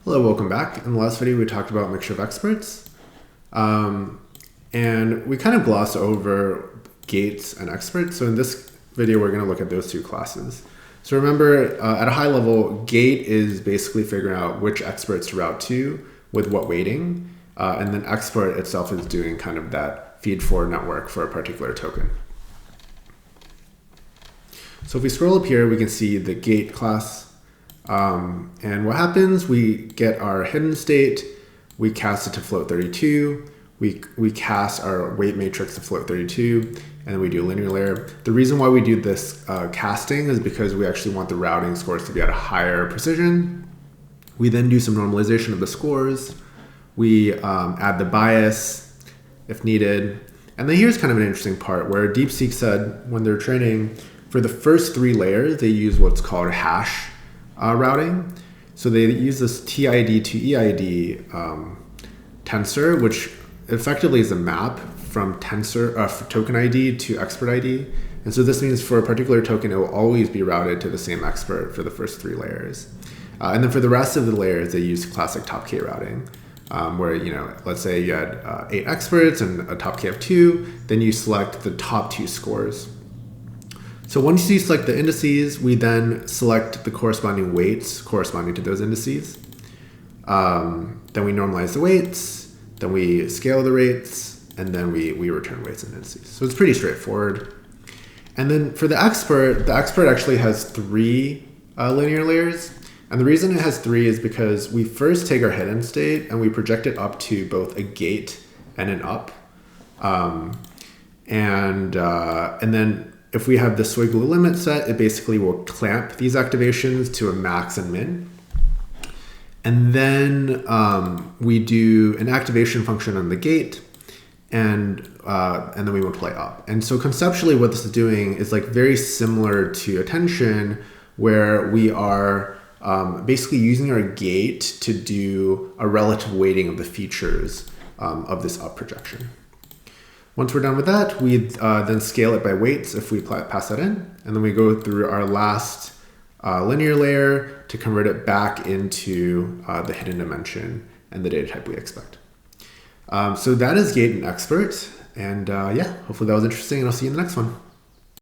Hello, welcome back. In the last video, we talked about mixture of experts. And we kind of glossed over gates and experts. So in this video, we're going to look at those two classes. So remember, at a high level, gate is basically figuring out which experts to route to with what weighting. And then expert itself is doing kind of that feed forward network for a particular token. So if we scroll up here, we can see the gate class. And what happens, we get our hidden state, we cast it to float 32, we cast our weight matrix to float 32, and then we do a linear layer. The reason why we do this casting is because we actually want the routing scores to be at a higher precision. We then do some normalization of the scores. We add the bias if needed. And then here's kind of an interesting part where Deepseek said when they're training, for the first 3 layers, they use what's called hash routing. So they use this TID to EID tensor, which effectively is a map from token ID to expert ID. And so this means for a particular token, it will always be routed to the same expert for the first 3 layers. And then for the rest of the layers, they use classic top K routing, where, let's say you had 8 experts and a top K of 2, then you select the top 2 scores. So once you select the indices, we then select the corresponding weights corresponding to those indices. Then we normalize the weights, then we scale the rates, and then we return weights and indices. So it's pretty straightforward. And then for the expert actually has 3 linear layers. And the reason it has 3 is because we first take our hidden state and we project it up to both a gate and an up. And then if we have the Swiggle limit set, it basically will clamp these activations to a max and min. And then we do an activation function on the gate, and then we multiply up. And so conceptually what this is doing is like very similar to attention, where we are basically using our gate to do a relative weighting of the features of this up projection. Once we're done with that, we then scale it by weights if we pass that in. And then we go through our last linear layer to convert it back into the hidden dimension and the data type we expect. So that is gate and expert. And yeah, hopefully that was interesting, and I'll see you in the next one.